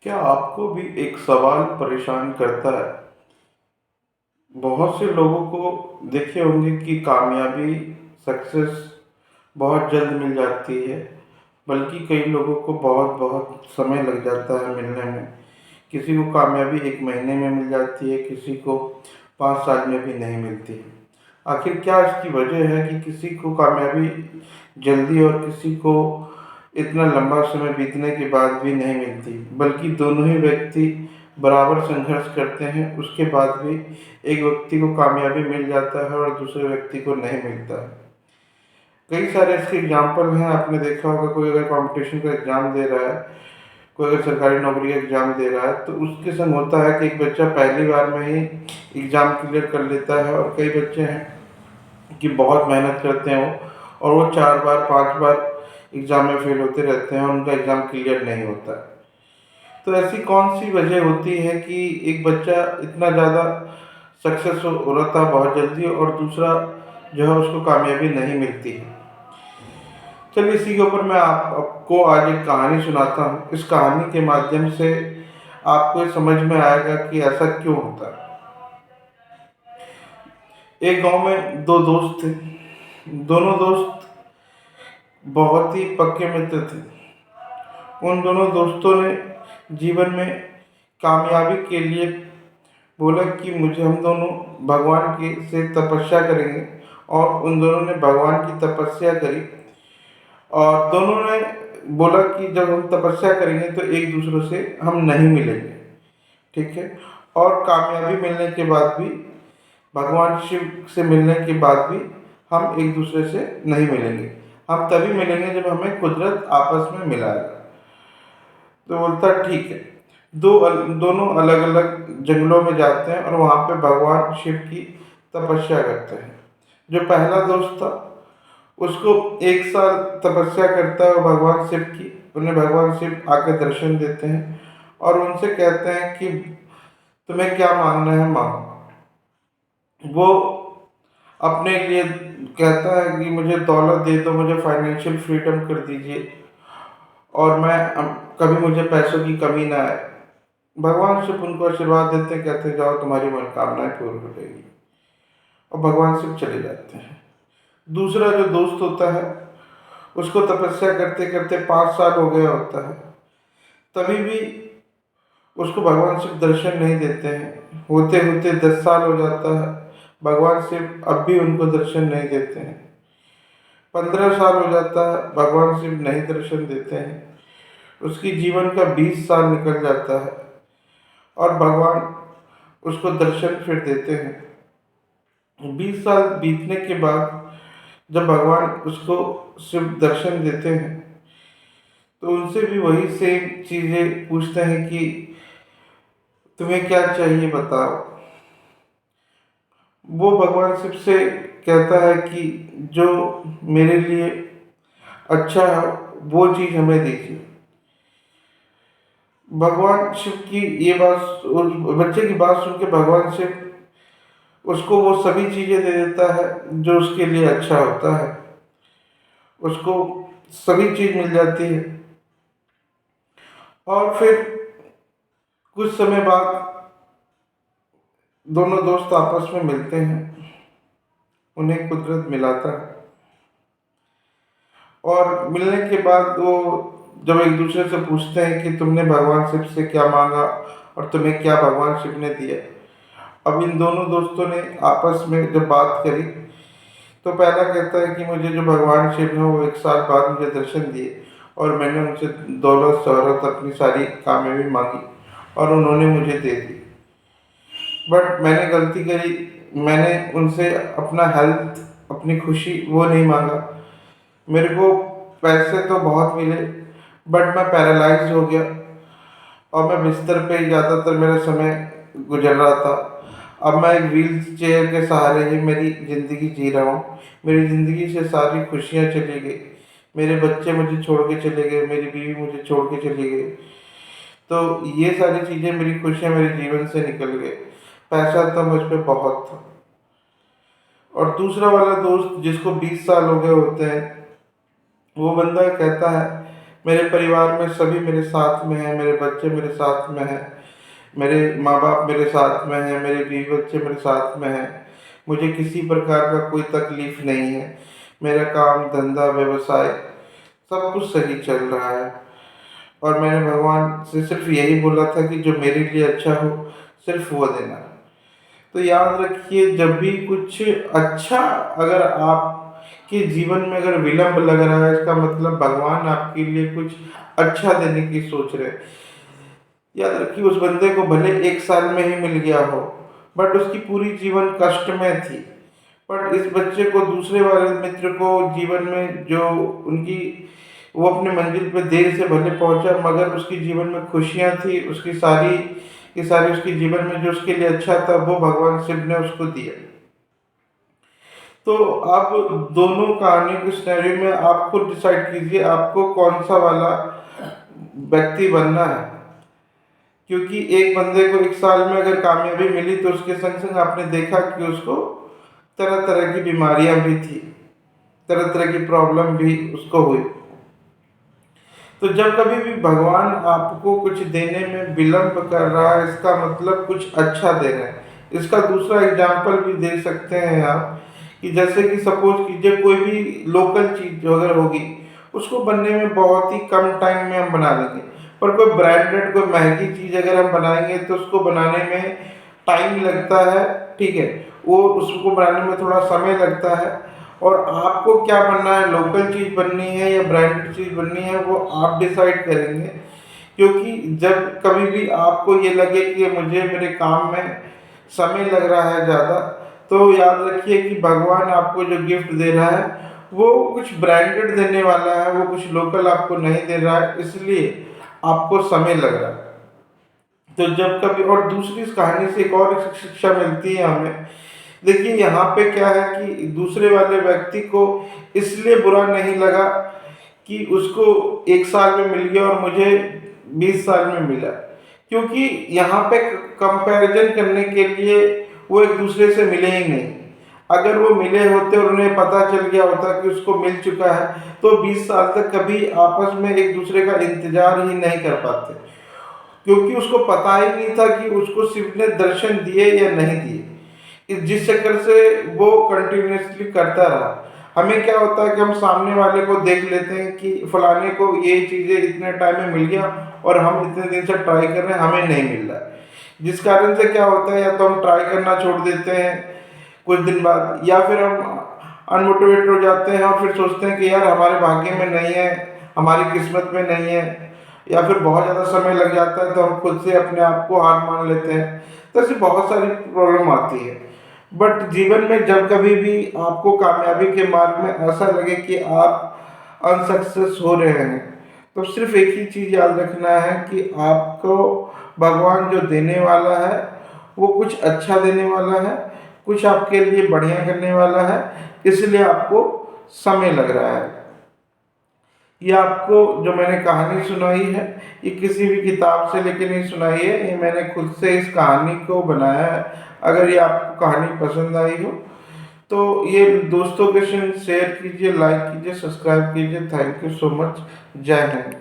क्या आपको भी एक सवाल परेशान करता है? बहुत से लोगों को देखे होंगे कि कामयाबी, सक्सेस बहुत जल्द मिल जाती है, बल्कि कई लोगों को बहुत बहुत समय लग जाता है मिलने में। किसी को कामयाबी 1 महीने में मिल जाती है, किसी को 5 साल में भी नहीं मिलती है। आखिर क्या इसकी वजह है कि किसी को कामयाबी जल्दी और किसी को इतना लंबा समय बीतने के बाद भी नहीं मिलती, बल्कि दोनों ही व्यक्ति बराबर संघर्ष करते हैं, उसके बाद भी एक व्यक्ति को कामयाबी मिल जाता है और दूसरे व्यक्ति को नहीं मिलता है। कई सारे इसके एग्जाम्पल हैं, आपने देखा होगा। कोई अगर कंपटीशन का एग्ज़ाम दे रहा है, कोई अगर सरकारी नौकरी का एग्ज़ाम दे रहा है, तो उसके संग होता है कि एक बच्चा पहली बार में ही एग्ज़ाम क्लियर कर लेता है, और कई बच्चे हैं कि बहुत मेहनत करते हैं और वो 4 बार 5 बार एग्ज़ाम में फेल होते रहते हैं और उनका एग्ज़ाम क्लियर नहीं होता है। तो ऐसी कौन सी वजह होती है कि एक बच्चा इतना ज़्यादा सक्सेस हो रहा था बहुत जल्दी, और दूसरा जो है उसको कामयाबी नहीं मिलती है? चलिए, इसी के ऊपर मैं आपको आज एक कहानी सुनाता हूँ। इस कहानी के माध्यम से आपको ये समझ में आएगा कि ऐसा क्यों होता है। एक गांव में 2 दोस्त थे। दोनों दोस्त बहुत ही पक्के मित्र थे। उन दोनों दोस्तों ने जीवन में कामयाबी के लिए बोला कि मुझे हम दोनों भगवान की से तपस्या करेंगे, और उन दोनों ने भगवान की तपस्या करी। और दोनों ने बोला कि जब हम तपस्या करेंगे तो एक दूसरे से हम नहीं मिलेंगे, ठीक है। और कामयाबी मिलने के बाद भी, भगवान शिव से मिलने के बाद भी हम एक दूसरे से नहीं मिलेंगे। हम तभी मिलेंगे जब हमें कुदरत आपस में मिलाएगा। तो बोलता ठीक है। दोनों अलग अलग जंगलों में जाते हैं और वहाँ पे भगवान शिव की तपस्या करते हैं। जो पहला दोस्त था, उसको 1 साल तपस्या करता है भगवान शिव की। उन्हें भगवान शिव आके दर्शन देते हैं और उनसे कहते हैं कि तुम्हें क्या मांगना है मांगो। वो अपने लिए कहता है कि मुझे दौलत दे दो, मुझे फाइनेंशियल फ्रीडम कर दीजिए, और मैं कभी मुझे पैसों की कमी ना आए। भगवान शिव उनको आशीर्वाद देते हैं, कहते हैं जाओ तुम्हारी मनोकामनाएं पूर्ण हो जाएगी, और भगवान शिव चले जाते हैं। दूसरा जो दोस्त होता है, उसको तपस्या करते करते 5 साल हो गया होता है, तभी भी उसको भगवान शिव दर्शन नहीं देते हैं। होते होते 10 साल हो जाता है, भगवान शिव अब भी उनको दर्शन नहीं देते हैं। 15 साल हो जाता है, भगवान शिव नहीं दर्शन देते हैं। उसकी जीवन का 20 साल निकल जाता है और भगवान उसको दर्शन फिर देते हैं। 20 साल बीतने के बाद जब भगवान उसको शिव दर्शन देते हैं, तो उनसे भी वही सेम चीज़ें पूछते हैं कि तुम्हें क्या चाहिए बताओ। वो भगवान शिव से कहता है कि जो मेरे लिए अच्छा है वो चीज़ हमें दीजिए। भगवान शिव की ये बात, उस बच्चे की बात सुन के भगवान शिव उसको वो सभी चीज़ें दे देता है जो उसके लिए अच्छा होता है। उसको सभी चीज़ मिल जाती है। और फिर कुछ समय बाद दोनों दोस्त आपस में मिलते हैं, उन्हें कुदरत मिलाता है। और मिलने के बाद वो जब एक दूसरे से पूछते हैं कि तुमने भगवान शिव से क्या मांगा और तुम्हें क्या भगवान शिव ने दिया। अब इन दोनों दोस्तों ने आपस में जब बात करी, तो पहला कहता है कि मुझे जो भगवान शिव है वो 1 साल बाद मुझे दर्शन दिए, और मैंने उनसे दौलत शोहरत अपनी सारी कामयाबी मांगी और उन्होंने मुझे दे दी। बट मैंने गलती करी, मैंने उनसे अपना हेल्थ, अपनी खुशी वो नहीं मांगा। मेरे को पैसे तो बहुत मिले, बट मैं पैरालाइज हो गया और मैं बिस्तर पे ही ज़्यादातर मेरा समय गुजर रहा था। अब मैं एक व्हील चेयर के सहारे ही मेरी ज़िंदगी जी रहा हूँ। मेरी ज़िंदगी से सारी खुशियाँ चली गई, मेरे बच्चे मुझे छोड़ के चले गए, मेरी बीवी मुझे छोड़ के चली गई। तो ये सारी चीज़ें, मेरी खुशियाँ मेरे जीवन से निकल गई। पैसा तो मुझ पे बहुत था। और दूसरा वाला दोस्त जिसको 20 साल हो गए होते हैं, वो बंदा कहता है मेरे परिवार में सभी मेरे साथ में हैं, मेरे बच्चे मेरे साथ में हैं, मेरे माँ बाप मेरे साथ में हैं, मेरे बीवी बच्चे मेरे साथ में हैं। मुझे किसी प्रकार का कोई तकलीफ़ नहीं है। मेरा काम धंधा व्यवसाय सब कुछ सही चल रहा है। और मैंने भगवान से सिर्फ यही बोला था कि जो मेरे लिए अच्छा हो सिर्फ वो देना। तो याद रखिए, जब भी कुछ अच्छा अगर आपके जीवन में अगर विलम्ब लग रहा है, इसका मतलब भगवान आपके लिए कुछ अच्छा देने की सोच रहे हैं। याद रखिए, उस बंदे को भले 1 साल में ही मिल गया हो, बट उसकी पूरी जीवन कष्ट में थी। पर इस बच्चे को, दूसरे वाले मित्र को जीवन में जो उनकी, वो अपने मंजिल पे देर से भले पहुंचा, मगर उसके जीवन में खुशियां थी, उसकी सारी की सारी, उसके जीवन में जो उसके लिए अच्छा था वो भगवान शिव ने उसको दिया। तो आप दोनों कहानी के सिनेरियो में आप खुद डिसाइड कीजिए आपको कौन सा वाला व्यक्ति बनना है। क्योंकि एक बंदे को 1 साल में अगर कामयाबी मिली, तो उसके संग संग आपने देखा कि उसको तरह तरह की बीमारियां भी थी, तरह तरह की प्रॉब्लम भी उसको हुई। तो जब कभी भी भगवान आपको कुछ देने में विलंब कर रहा है, इसका मतलब कुछ अच्छा दे रहे हैं। इसका दूसरा एग्जाम्पल भी दे सकते हैं आप, कि जैसे कि सपोज कीजिए कोई भी लोकल चीज़ जो अगर होगी, उसको बनने में बहुत ही कम टाइम में हम बना लेंगे। पर कोई ब्रांडेड, कोई महंगी चीज़ अगर हम बनाएंगे तो उसको बनाने में टाइम लगता है, ठीक है, वो उसको बनाने में थोड़ा समय लगता है। और आपको क्या बनना है, लोकल चीज़ बननी है या ब्रांडेड चीज़ बननी है, वो आप डिसाइड करेंगे। क्योंकि जब कभी भी आपको ये लगे कि मुझे मेरे काम में समय लग रहा है ज़्यादा, तो याद रखिए कि भगवान आपको जो गिफ्ट दे रहा है वो कुछ ब्रांडेड देने वाला है, वो कुछ लोकल आपको नहीं दे रहा है, इसलिए आपको समय लग रहा है। तो जब कभी, और दूसरी इस कहानी से एक और शिक्षा मिलती है हमें। देखिए यहाँ पे क्या है कि दूसरे वाले व्यक्ति को इसलिए बुरा नहीं लगा कि उसको 1 साल में मिल गया और मुझे 20 साल में मिला, क्योंकि यहाँ पे कंपैरिजन करने के लिए वो एक दूसरे से मिले ही नहीं। अगर वो मिले होते और उन्हें पता चल गया होता कि उसको मिल चुका है, तो 20 साल तक कभी आपस में एक दूसरे का इंतजार ही नहीं कर पाते, क्योंकि उसको पता ही नहीं था कि उसको शिव ने दर्शन दिए या नहीं दिए। जिस चक्कर से वो कंटिन्यूसली करता रहा। हमें क्या होता है कि हम सामने वाले को देख लेते हैं कि फलाने को ये चीज़ें इतने टाइम में मिल गया और हम इतने दिन से ट्राई कर रहे हैं, हमें नहीं मिल रहा है। जिस कारण से क्या होता है, या तो हम ट्राई करना छोड़ देते हैं कुछ दिन बाद, या फिर हम अनमोटिवेट हो जाते हैं और फिर सोचते हैं कि यार हमारे भाग्य में नहीं है, हमारी किस्मत में नहीं है, या फिर बहुत ज़्यादा समय लग जाता है तो हम खुद से अपने आप को हार मान लेते हैं। तो ऐसी बहुत सारी प्रॉब्लम आती है। बट जीवन में जब कभी भी आपको कामयाबी के मार्ग में ऐसा लगे कि आप अनसक्सेस हो रहे हैं, तो सिर्फ एक ही चीज़ याद रखना है कि आपको भगवान जो देने वाला है वो कुछ अच्छा देने वाला है, कुछ आपके लिए बढ़िया करने वाला है, इसलिए आपको समय लग रहा है। ये आपको जो मैंने कहानी सुनाई है, ये किसी भी किताब से लेके नहीं सुनाई है, ये मैंने खुद से इस कहानी को बनाया है। अगर ये आपको कहानी पसंद आई हो तो ये दोस्तों के साथ शेयर कीजिए, लाइक कीजिए, सब्सक्राइब कीजिए। Thank you so much. जय हिंद।